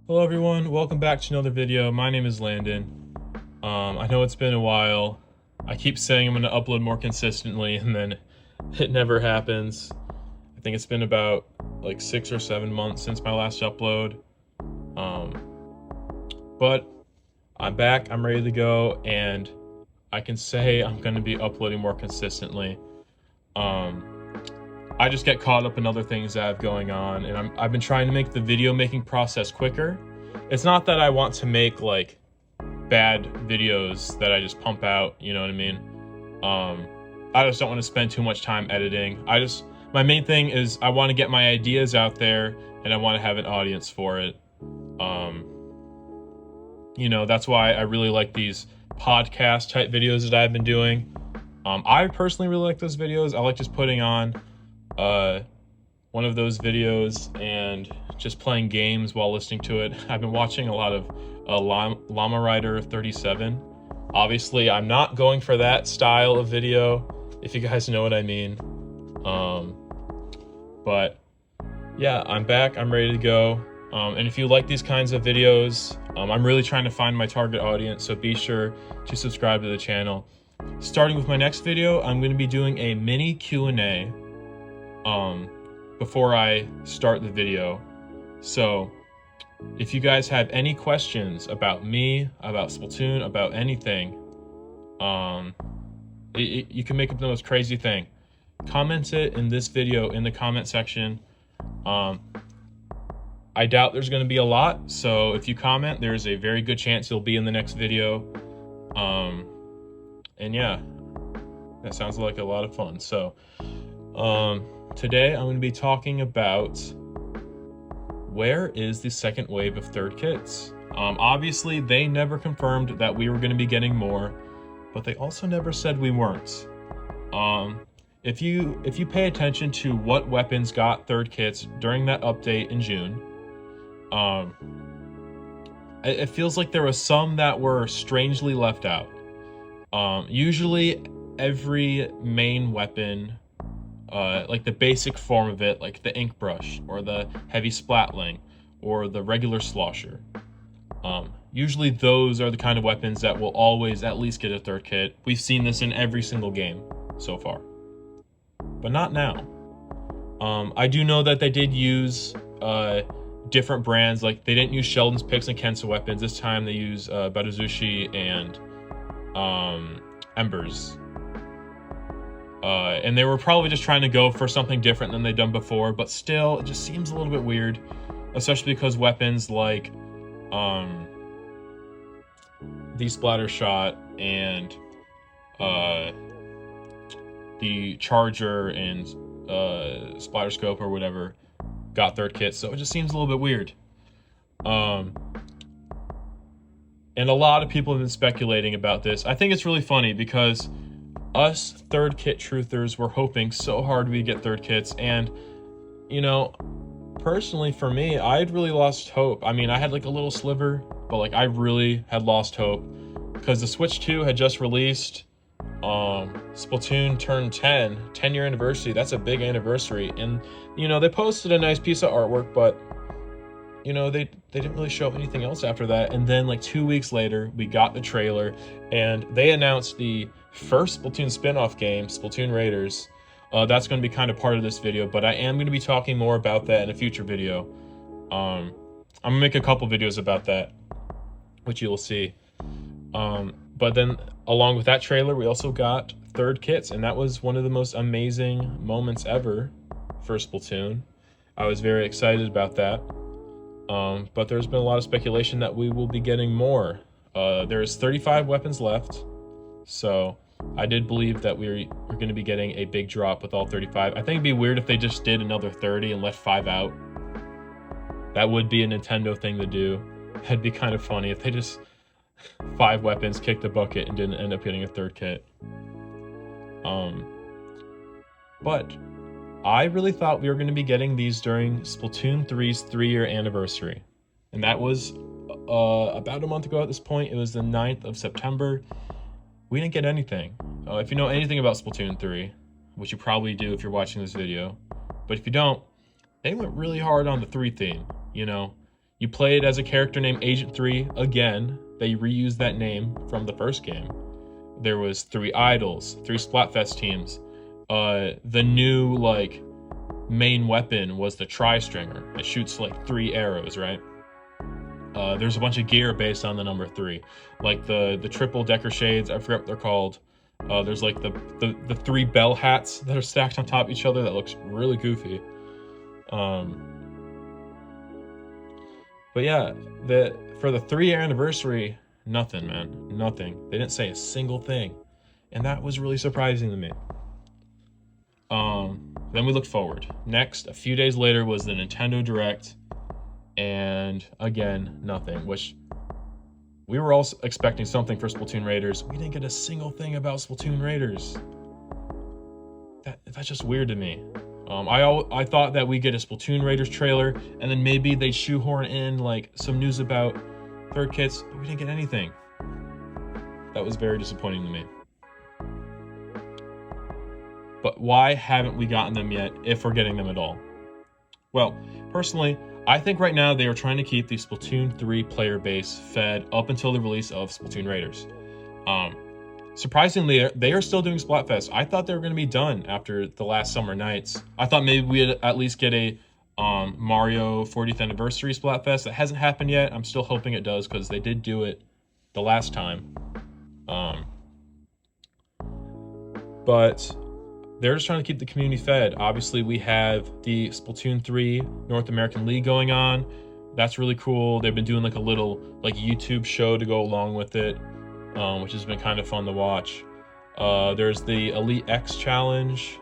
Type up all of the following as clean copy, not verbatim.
Hello everyone, welcome back to another video. My name is Landon. I know it's been a while. I keep saying I'm going to upload more consistently and then it never happens. I think it's been about like 6 or 7 months since my last upload. Um, but I'm back, I'm ready to go, and I can say I'm going to be uploading more consistently. I just get caught up in other things that I have going on, and I've been trying to make the video making process quicker. It's not that I want to make like bad videos that I just pump out, you know what I mean? I just don't want to spend too much time editing. My main thing is I want to get my ideas out there and I want to have an audience for it. That's why I really like these podcast type videos that I've been doing. I personally really like those videos. I like just putting on one of those videos and just playing games while listening to it. I've been watching a lot of Llama Rider 37. Obviously, I'm not going for that style of video, if you guys know what I mean. But yeah, I'm back. I'm ready to go. And if you like these kinds of videos, I'm really trying to find my target audience, so be sure to subscribe to the channel. Starting with my next video, I'm going to be doing a mini Q&A before I start the video. So if you guys have any questions about me, about Splatoon, about anything, you can make up the most crazy thing. Comment it in this video in the comment section. I doubt there's going to be a lot, so if you comment, there's a very good chance you'll be in the next video. And yeah, that sounds like a lot of fun. So today I'm going to be talking about where is the second wave of third kits. Obviously, they never confirmed that we were going to be getting more, but they also never said we weren't. If you pay attention to what weapons got third kits during that update in June, it feels like there was some that were strangely left out. Usually every main weapon, like the basic form of it, like the ink brush or the heavy splatling or the regular slosher, usually those are the kind of weapons that will always at least get a third kit. We've seen this in every single game so far, but not now. I do know that they did use different brands. Like, they didn't use Sheldon's picks and Kensa weapons. This time they use Batazushi and Embers. And they were probably just trying to go for something different than they'd done before, but still, it just seems a little bit weird, especially because weapons like the splatter shot and the charger and splatter scope or whatever got third kits, so it just seems a little bit weird. And a lot of people have been speculating about this. I think it's really funny because us third kit truthers were hoping so hard we get third kits, and personally for me, I'd really lost hope. I mean, I had like a little sliver, but like I really had lost hope because the Switch 2 had just released. Splatoon turned 10-year anniversary. That's a big anniversary, and they posted a nice piece of artwork, but they didn't really show anything else after that. And then like 2 weeks later, we got the trailer, and they announced the first Splatoon spin-off game, Splatoon Raiders. That's going to be kind of part of this video, but I am going to be talking more about that in a future video. I'm gonna make a couple videos about that, which you will see. But then along with that trailer, we also got third kits, and that was one of the most amazing moments ever for Splatoon. I was very excited about that. But there's been a lot of speculation that we will be getting more. There's 35 weapons left, so I did believe that we're going to be getting a big drop with all 35. I think it'd be weird if they just did another 30 and left 5 out. That would be a Nintendo thing to do. That'd be kind of funny if they just 5 weapons, kicked the bucket, and didn't end up getting a third kit. But I really thought we were going to be getting these during Splatoon 3's 3-year anniversary. And that was about a month ago at this point. It was the 9th of September. We didn't get anything. If you know anything about Splatoon 3, which you probably do if you're watching this video, but if you don't, they went really hard on the 3 theme. You You played as a character named Agent 3 again. They reused that name from the first game. There was 3 idols, 3 Splatfest teams. The new like main weapon was the tri-stringer. It shoots like 3 arrows, right? There's a bunch of gear based on the number 3, like the triple decker shades. I forget what they're called. There's like the 3 bell hats that are stacked on top of each other. That looks really goofy. But yeah, for the 3-year anniversary, nothing, man, nothing. They didn't say a single thing, and that was really surprising to me. Then we looked forward. Next, a few days later, was the Nintendo Direct, and again, nothing. Which we were all expecting something for Splatoon Raiders. We didn't get a single thing about Splatoon Raiders. That's just weird to me. I thought that we'd get a Splatoon Raiders trailer, and then maybe they'd shoehorn in like some news about third kits, but we didn't get anything. That was very disappointing to me. But why haven't we gotten them yet, if we're getting them at all? Well, personally, I think right now they are trying to keep the Splatoon 3 player base fed up until the release of Splatoon Raiders. Surprisingly, they are still doing Splatfest. I thought they were going to be done after the last Summer Nights. I thought maybe we'd at least get a Mario 40th Anniversary Splatfest. That hasn't happened yet. I'm still hoping it does, because they did do it the last time. But they're just trying to keep the community fed. Obviously, we have the Splatoon 3 North American League going on. That's really cool. They've been doing like a little like YouTube show to go along with it, which has been kind of fun to watch. There's the Elite X Challenge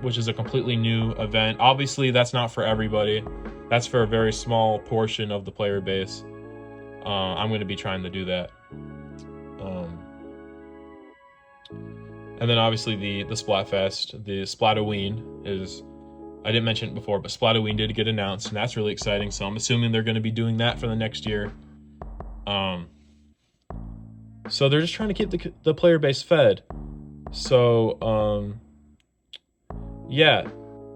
which is a completely new event. Obviously, that's not for everybody. That's for a very small portion of the player base. I'm going to be trying to do that. And then obviously the Splatfest, the Splatoween is, I didn't mention it before, but Splatoween did get announced, and that's really exciting. So I'm assuming they're going to be doing that for the next year. So they're just trying to keep the player base fed. So, yeah.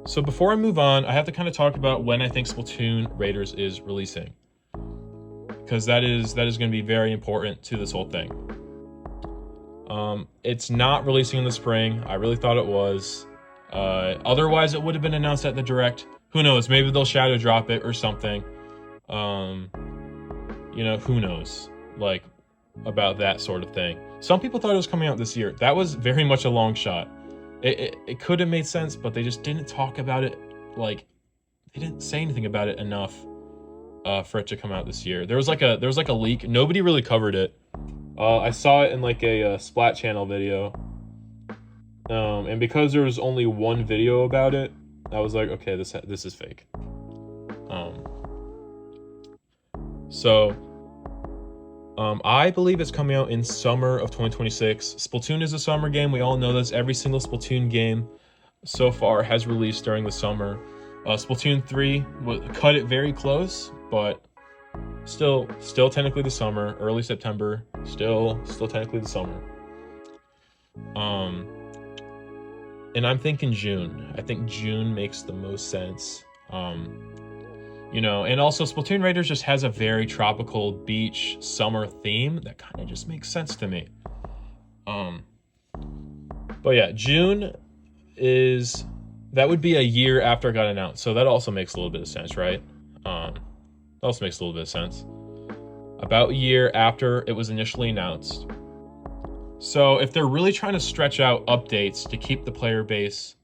So before I move on, I have to kind of talk about when I think Splatoon Raiders is releasing, because that is going to be very important to this whole thing. It's not releasing in the spring. I really thought it was. Otherwise, it would have been announced at the Direct. Who knows? Maybe they'll shadow drop it or something. Who knows? Like, about that sort of thing. Some people thought it was coming out this year. That was very much a long shot. It could have made sense, but they just didn't talk about it. Like, they didn't say anything about it enough for it to come out this year. There was like a leak. Nobody really covered it. I saw it in like a Splat channel video, and because there was only one video about it, I was like, okay, this is fake. I believe it's coming out in summer of 2026. Splatoon is a summer game. We all know this. Every single Splatoon game so far has released during the summer. Splatoon 3 cut it very close, but still technically the summer. Early September, still technically the summer. And I'm thinking June. I think June makes the most sense. And also Splatoon Raiders just has a very tropical beach summer theme that kind of just makes sense to me. But yeah, June that would be a year after it got announced. So that also makes a little bit of sense, right? Also makes a little bit of sense. About a year after it was initially announced. So if they're really trying to stretch out updates to keep the player base,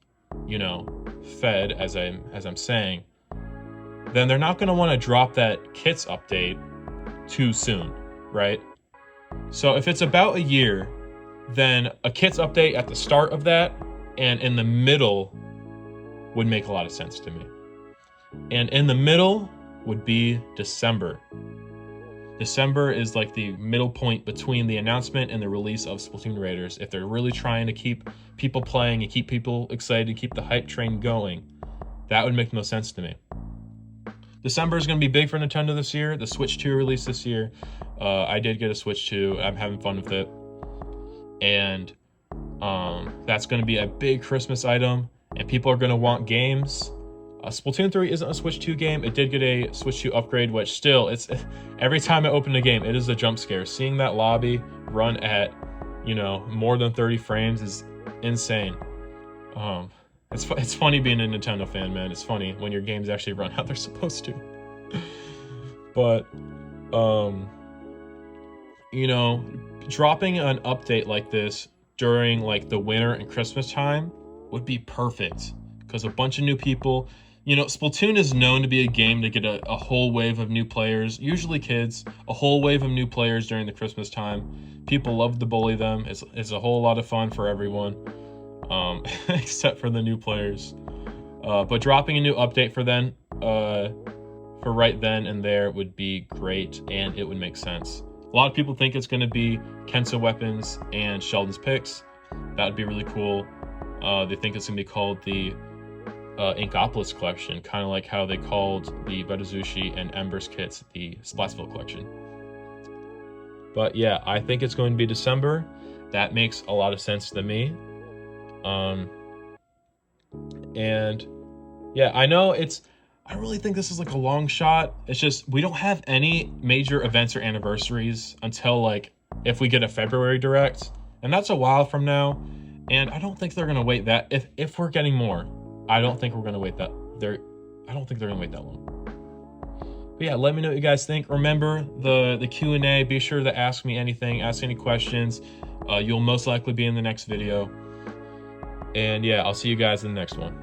fed, as I'm saying, then they're not going to want to drop that kits update too soon, right? So if it's about a year, then a kits update at the start of that and in the middle would make a lot of sense to me. And in the middle would be December. December is like the middle point between the announcement and the release of Splatoon Raiders. If they're really trying to keep people playing and keep people excited and keep the hype train going, that would make no sense to me. December is going to be big for Nintendo this year. The Switch 2 released this year. I did get a Switch 2. I'm having fun with it. And that's going to be a big Christmas item. And people are going to want games. Splatoon 3 isn't a Switch 2 game. It did get a Switch 2 upgrade, which still, it's every time I open a game, it is a jump scare. Seeing that lobby run at, you know, more than 30 frames is insane. It's funny being a Nintendo fan, man. It's funny when your games actually run how they're supposed to. But, you know, dropping an update like this during like the winter and Christmas time would be perfect, because a bunch of new people, you know, Splatoon is known to be a game to get a whole wave of new players, usually kids, a whole wave of new players during the Christmas time. People love to bully them. It's a whole lot of fun for everyone, except for the new players. But dropping a new update for then, for right then and there would be great, and it would make sense. A lot of people think it's going to be Kensa Weapons and Sheldon's Picks. That would be really cool. They think it's going to be called the Inkopolis Collection, kind of like how they called the Betazushi and Embers kits the Splatsville Collection. But yeah, I think it's going to be December. That makes a lot of sense to me. And yeah, I know I really think this is like a long shot. It's just we don't have any major events or anniversaries until like if we get a February Direct, and that's a while from now. And I don't think they're gonna wait that. If we're getting more, I don't think we're gonna wait that. I don't think they're gonna wait that long. But yeah, let me know what you guys think. Remember the Q&A. Be sure to ask me anything. Ask any questions. You'll most likely be in the next video. And yeah, I'll see you guys in the next one.